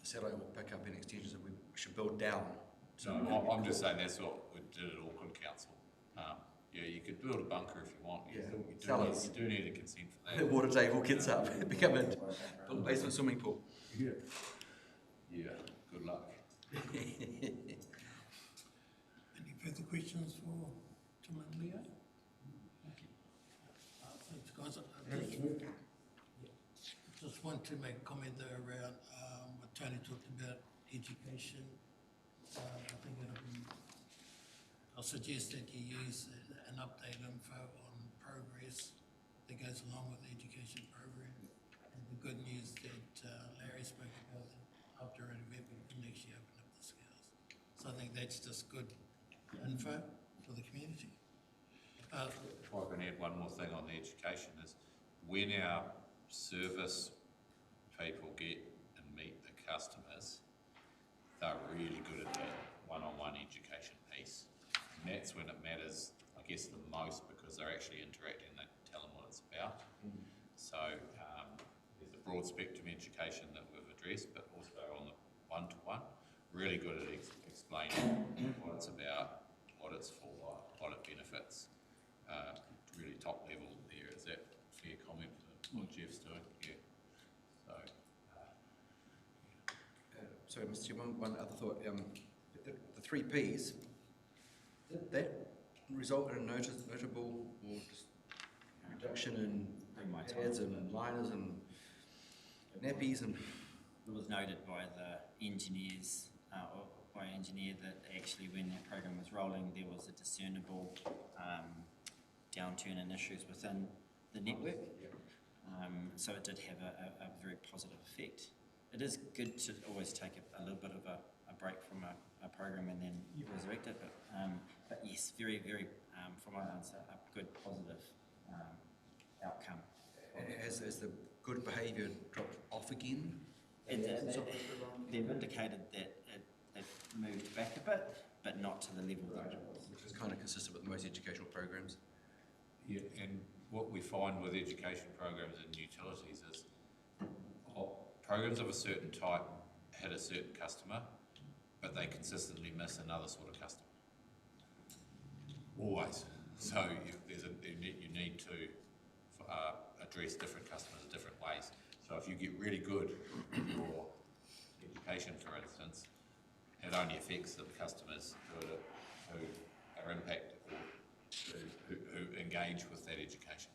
the satellite will pick up any extensions that we should build down. So I'm just saying that's what we did at Auckland Council. Yeah, you could build a bunker if you want. You do need a consent for that. The water table gets up, become a basement swimming pool. Yeah, good luck. Any further questions for Tim and Leo? Thanks, guys. Just want to make a comment there around what Tony talked about, education. I think I'll suggest that you use an update info on progress that goes along with the education program. And the good news that Larry spoke about, that after an event we can actually open up the scales. So I think that's just good info for the community. If I can add one more thing on the education is when our service people get and meet the customers, they're really good at that one-on-one education piece. And that's when it matters, I guess, the most, because they're actually interacting and they tell them what it's about. So there's a broad spectrum education that we've addressed, but also on the one-to-one, really good at explaining what it's about, what it's for, what it benefits. Really top level there. Is that a fair comment for what Jeff's doing? Yeah. So, Sorry, Mr. Chairman, one other thought. The 3 Ps, did that result in a notable or just reduction in pads and liners and nappies? And it was noted by the engineers, or by an engineer, that actually when that program was rolling, there was a discernible downturn in issues within the network. So it did have a very positive effect. It is good to always take a little bit of a break from a program and then resurrect it, but yes, very, very, from my answer, a good positive outcome. has the good behaviour dropped off again They've indicated that it moved back a bit, but not to the level that it was. Which is kind of consistent with most educational programs. Yeah, and what we find with education programs and utilities is programs of a certain type hit a certain customer, but they consistently miss another sort of customer. Always. So you need to address different customers in different ways. So if you get really good in your education, for instance, it only affects the customers who are impacted or who engage with that education.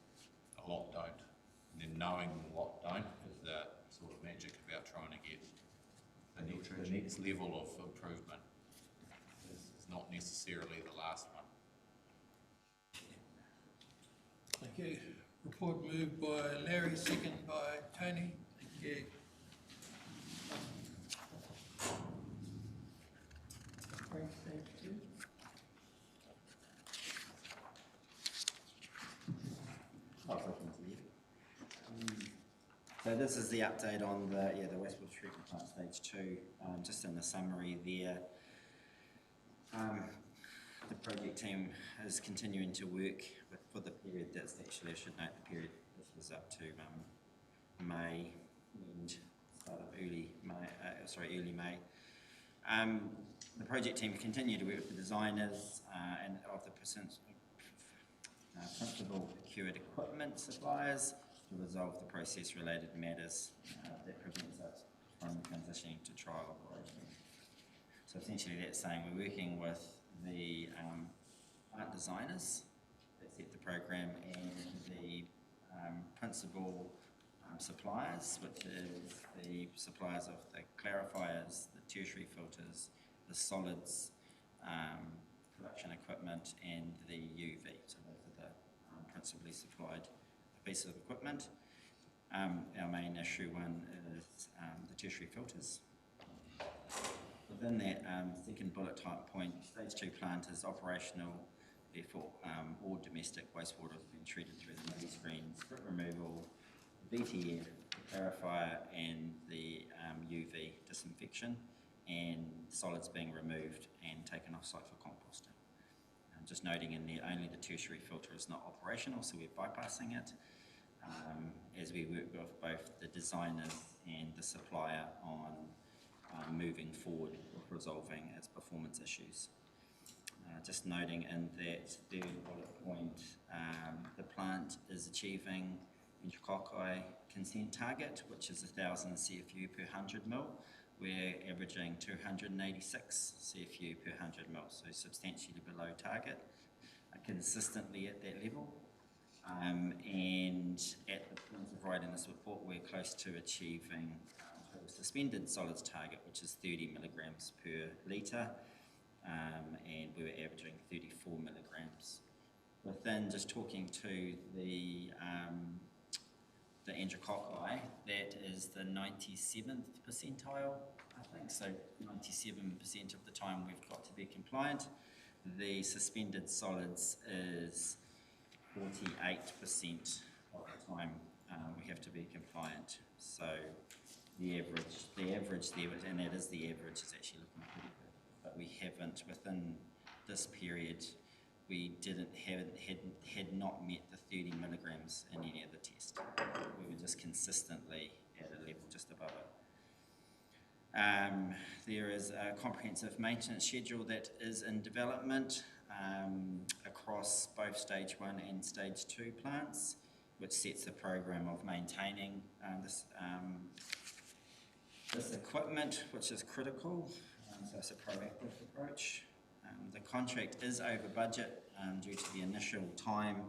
A lot don't. And then knowing what don't is the sort of magic about trying to get the next level of improvement is not necessarily the last one. Thank you. Report moved by Larry, second by Tony. Thank you. Great, thank you. So this is the update on the wastewater treatment plant stage 2. Just in the summary there, the project team is continuing to work for the period that's actually, I should note the period, this was up to May and start of early May. The project team continue to work with the designers and of the principal procured equipment suppliers to resolve the process-related matters that prevents us from transitioning to trial operations. So essentially that's saying we're working with the plant designers that set the program and the principal suppliers, which is the suppliers of the clarifiers, the tertiary filters, the solids, production equipment and the UV. So those are the principally supplied pieces of equipment. Our main issue one is the tertiary filters. Within that second bullet type point, stage 2 plant is operational, therefore all domestic wastewater has been treated through the mini screens, sprit removal, VTF, the clarifier and the UV disinfection, and solids being removed and taken off site for composting. Just noting in there, only the tertiary filter is not operational, so we're bypassing it as we work with both the designers and the supplier on moving forward with resolving its performance issues. Just noting in that third bullet point, the plant is achieving Inchcockeye consent target, which is 1,000 CFU per 100 mil. We're averaging 286 CFU per 100 mil, so substantially below target, consistently at that level. And at the point of writing this report, we're close to achieving total suspended solids target, which is 30 milligrams per litre, and we were averaging 34 milligrams. Within just talking to the Inchcockeye, that is the 97th percentile, I think. So 97% of the time we've got to be compliant. The suspended solids is 48% of the time we have to be compliant. So the average there, and that is the average, is actually looking pretty good. But we haven't, within this period, we had not met the 30 milligrams in any of the tests. We were just consistently at a level just above it. There is a comprehensive maintenance schedule that is in development across both stage 1 and stage 2 plants, which sets a program of maintaining this equipment, which is critical. So it's a proactive approach. The contract is over budget due to the initial time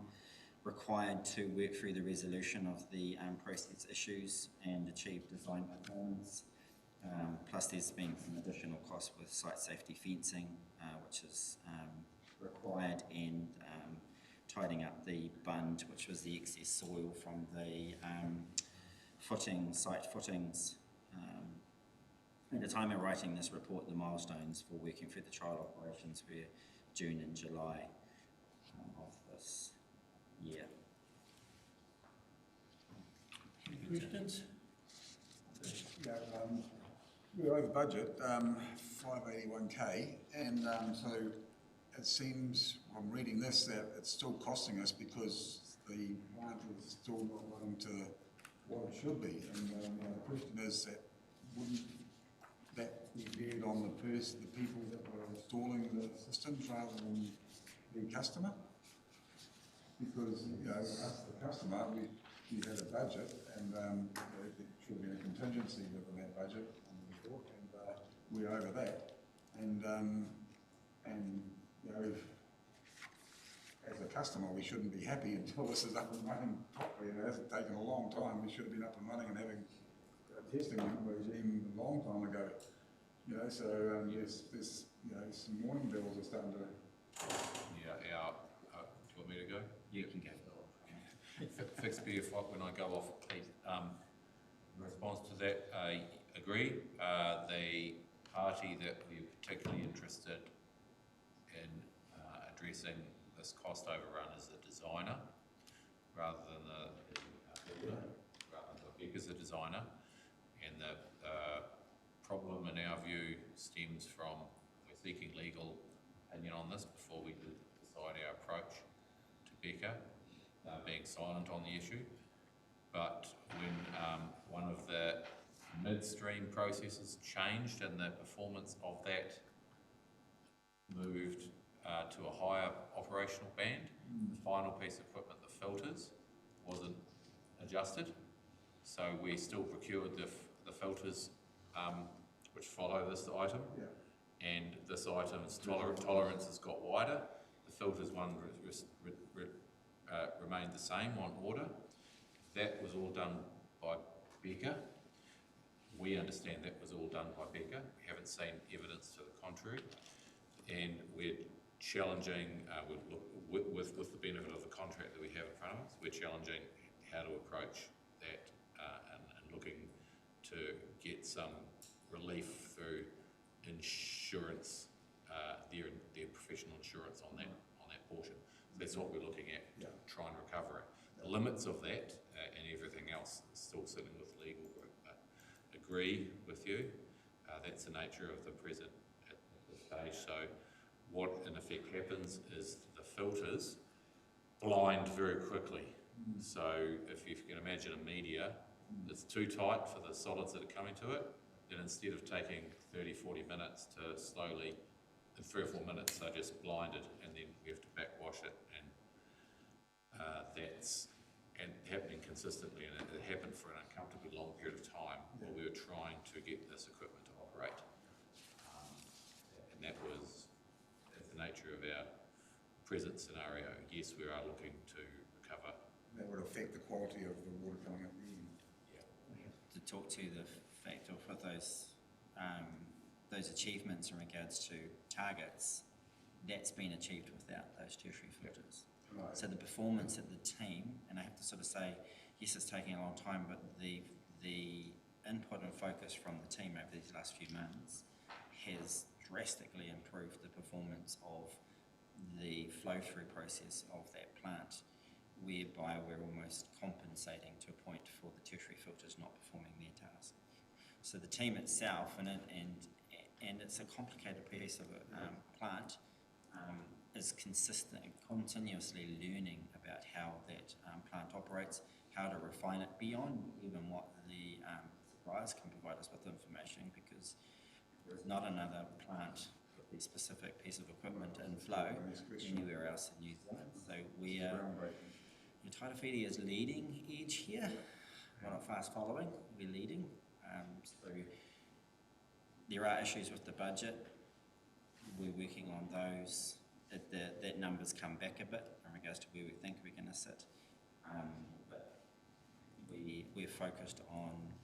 required to work through the resolution of the process issues and achieve design performance. Plus there's been some additional costs with site safety fencing, which is required, and tidying up the bund, which was the excess soil from the site footings. At the time of writing this report, the milestones for working through the trial operations were June and July of this year. Any questions? Yeah, we're over budget, 581K, and so it seems, I'm reading this, that it's still costing us because the plant is still not running to what it should be. And the question is that wouldn't that be viewed on the people that were installing the systems rather than the customer? Because, us, the customer, we had a budget, and there should be a contingency within that budget, we thought, and we're over that. And as a customer, we shouldn't be happy until this is up and running properly, and it hasn't taken a long time. We should have been up and running and having a testing regime a long time ago. So there's some warning bells are starting to. Yeah, do you want me to go? You can go. Fix BF when I go off, please. In response to that, I agree. The party that we're particularly interested in addressing this cost overrun is the designer, rather than the big as a designer. And the problem, in our view, stems from we're seeking legal opinion on this before we decide our approach to Becca, being silent on the issue. But when one of the midstream processes changed and the performance of that moved to a higher operational band, the final piece of equipment, the filters, wasn't adjusted. So we still procured the filters which follow this item. Yeah. And this item's tolerance has got wider. The filters one remained the same on order. That was all done by Becca. We understand that was all done by Becca. We haven't seen evidence to the contrary. And we're challenging, with the benefit of the contract that we have in front of us, we're challenging how to approach that and looking to get some relief through insurance, their professional insurance on that portion. That's what we're looking at, to try and recover it. The limits of that and everything else is still sitting with the legal group, but agree with you. That's the nature of the present at this stage. So what in effect happens is the filters blind very quickly. So if you can imagine a media that's too tight for the solids that are coming to it, then instead of taking 30, 40 minutes to slowly, in 3 or 4 minutes, they're just blinded, and then we have to backwash it, and that's happening consistently, and it happened for an uncomfortably long period of time while we were trying to get this equipment to operate. And that was the nature of our present scenario. Yes, we are looking to recover. That would affect the quality of the water coming up the end. We have to talk to the fact of with those achievements in regards to targets, that's been achieved without those tertiary filters. Right. So the performance of the team, and I have to sort of say, yes, it's taking a long time, but the input and focus from the team over these last few months has drastically improved the performance of the flow-through process of that plant, whereby we're almost compensating to a point for the tertiary filters not performing their task. So the team itself, and it's a complicated piece of a plant, is continuously learning about how that plant operates, how to refine it beyond even what the suppliers can provide us with information, because there's not another plant with the specific piece of equipment in flow anywhere else in New Zealand. So we are, Tairāwhiti is leading edge here. We're not fast following, we're leading. So there are issues with the budget. We're working on those. That number's come back a bit in regards to where we think we're going to sit. But we're focused on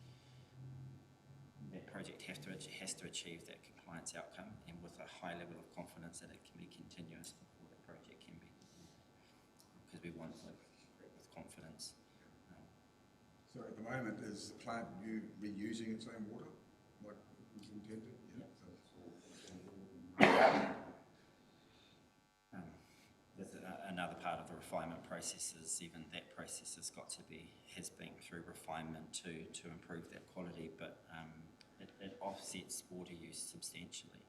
that project has to achieve that compliance outcome, and with a high level of confidence that it can be continuous before the project can be, because we want to with confidence. So at the moment, is the plant reusing its own water, like it was intended? Yep. So it's all That's another part of the refinement processes, even that process has been through refinement to improve that quality, but it offsets water use substantially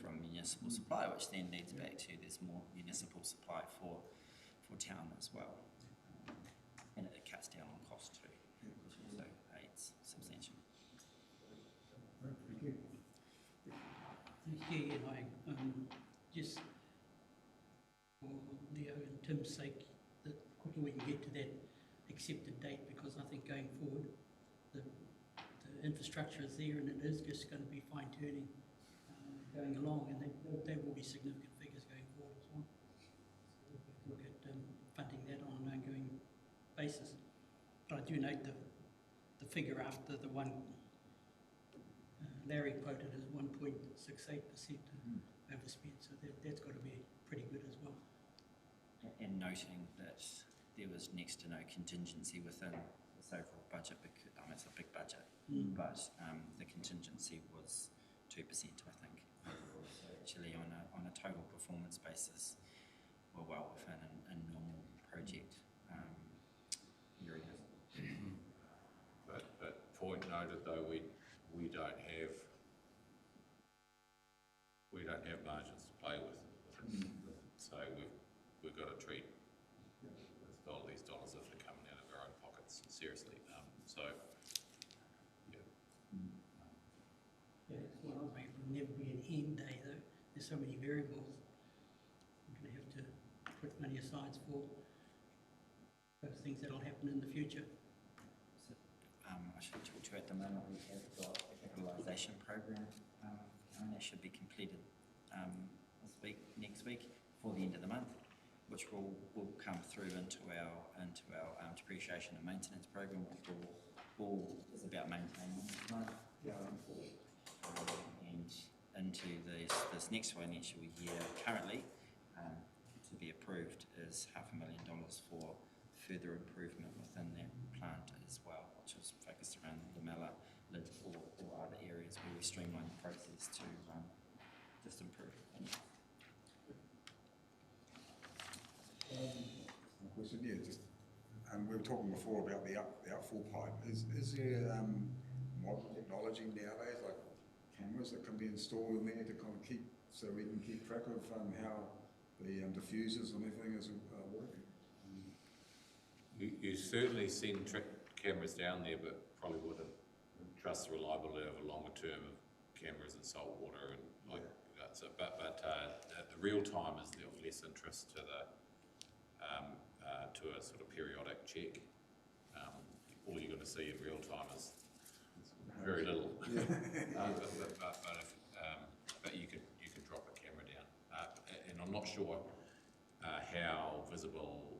from municipal supply, which then leads back to there's more municipal supply for town as well. And it cuts down on cost too, which also aids substantially. Thank you. Yeah, and I, just for Leo and Tim's sake, the quicker we can get to that accepted date, because I think going forward, the infrastructure is there and it is just going to be fine tuning going along, and they will be significant figures going forward as well. So we have to look at funding that on an ongoing basis. But I do note the figure after the one Larry quoted as 1.68% overspend, so that's got to be pretty good as well. And noting that there was next to no contingency within this overall budget, because it's a big budget, but the contingency was 2%, I think. So actually, on a total performance basis, we're well within a normal project areas. But point noted though, we don't have margins to play with. So we've got to treat all these dollars if they're coming out of our own pockets seriously. So yeah. Yeah, that's one of them. There'll never be an end day though. There's so many variables. We're going to have to put money aside for those things that'll happen in the future. So, I should talk to you at the moment. We have got a capitalisation program, and that should be completed next week, before the end of the month, which will come through into our depreciation and maintenance program, which is about maintaining going forward. And into this next financial year, currently to be approved is $500,000 for further improvement within that plant as well, which is focused around the Lamella lid or other areas where we streamline the process to just improve. Question, yeah, just, we were talking before about the outfall pipe. Is there modern technology nowadays, like cameras that can be installed in there to kind of so we can keep track of how the diffusers and everything is working? You certainly send cameras down there, but probably wouldn't trust the reliability of a longer term of cameras in salt water and like that. So, but the real time is of less interest to to a sort of periodic check. All you're going to see in real time is very little. But you could drop a camera down, and I'm not sure how visible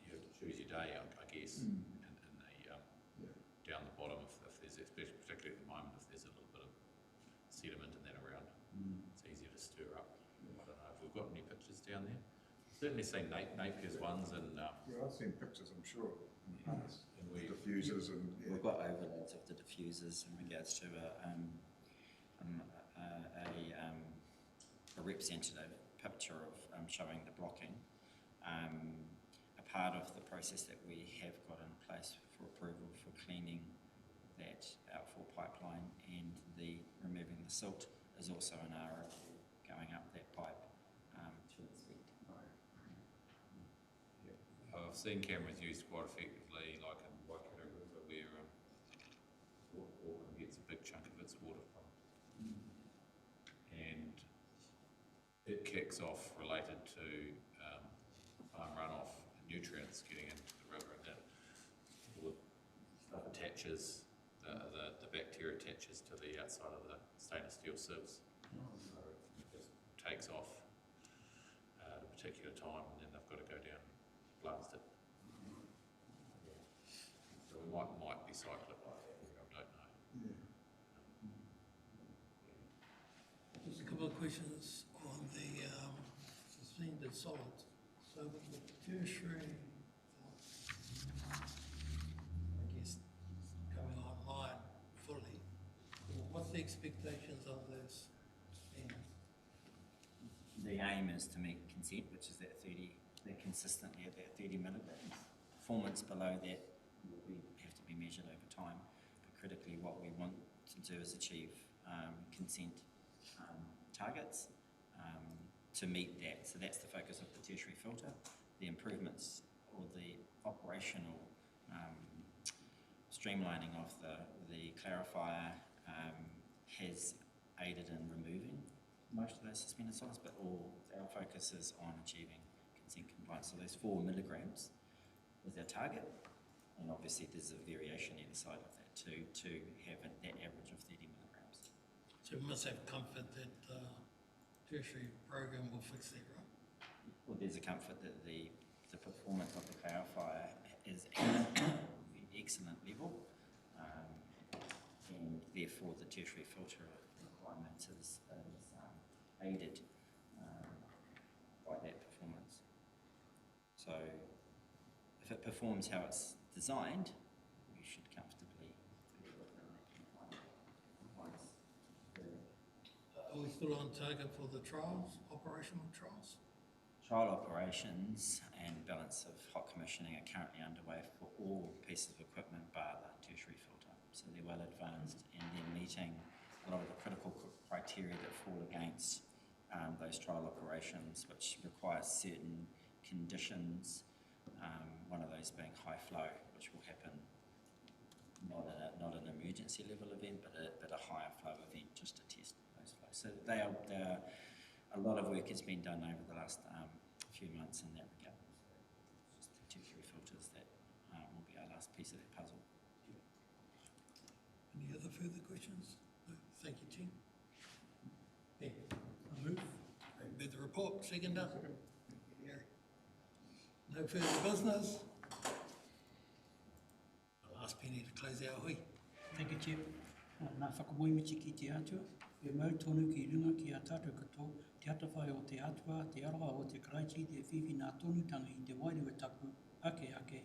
you have to choose your day, I guess, in the down the bottom if there's, particularly at the moment, if there's a little bit of sediment and that around, it's easier to stir up. I don't know if we've got any pictures down there. Certainly seen Napier's ones and yeah, I've seen pictures, I'm sure, in the past. and we Diffusers and We've got overloads of the diffusers in regards to a representative picture of showing the blocking. A part of the process that we have got in place for approval for cleaning that outfall pipeline and the removing the silt is also an RO going up that pipe to inspect. I've seen cameras used quite effectively, like in Waikato River, where Auckland gets a big chunk of its water from. And it kicks off related to farm runoff and nutrients getting into the river, and that all the stuff attaches, the bacteria attaches to the outside of the stainless steel sieves. So it just takes off at a particular time, and then they've got to go down and blast it. So we might be cycling by that, I don't know. Just a couple of questions on the suspended solids. So with the tertiary, I guess, coming online fully, what's the expectations of those spend? The aim is to meet consent, which is that 30 they're consistently at that 30 milligrams. Performance below that will have to be measured over time. But critically, what we want to do is achieve consent targets to meet that. So that's the focus of the tertiary filter. The improvements or the operational streamlining of the clarifier has aided in removing most of those suspended solids, but our focus is on achieving consent compliance. So those 4 milligrams is our target, and obviously there's a variation either side of that to have that average of 30 milligrams. So we must have comfort that the tertiary program will fix that, right? Well, there's a comfort that the performance of the clarifier is at an excellent level, and therefore the tertiary filter requirement is aided by that performance. So if it performs how it's designed, we should comfortably be within that compliance. Are we still on target for the trials, operational trials? Trial operations and balance of hot commissioning are currently underway for all pieces of equipment bar the tertiary filter. So they're well advanced and they're meeting a lot of the critical criteria that fall against those trial operations, which require certain conditions, one of those being high flow, which will happen not an emergency level event, but a higher flow event just to test those flows. So they are a lot of work has been done over the last few months in that regard. So just the tertiary filters that will be our last piece of that puzzle. Any other further questions? No? Thank you, Tim. Yeah. I move. Move the report, seconder. Gary. No further business. I'll ask Penny to close our hui. Thank you, Chair. Nā whakamoimichi ki te atua, e mau tonu ki runga ki a tātou katoa, te atawhai o te atua, te aroha o te karaiti, te whiwhi nā tonutanga i te wairua tapu, ake,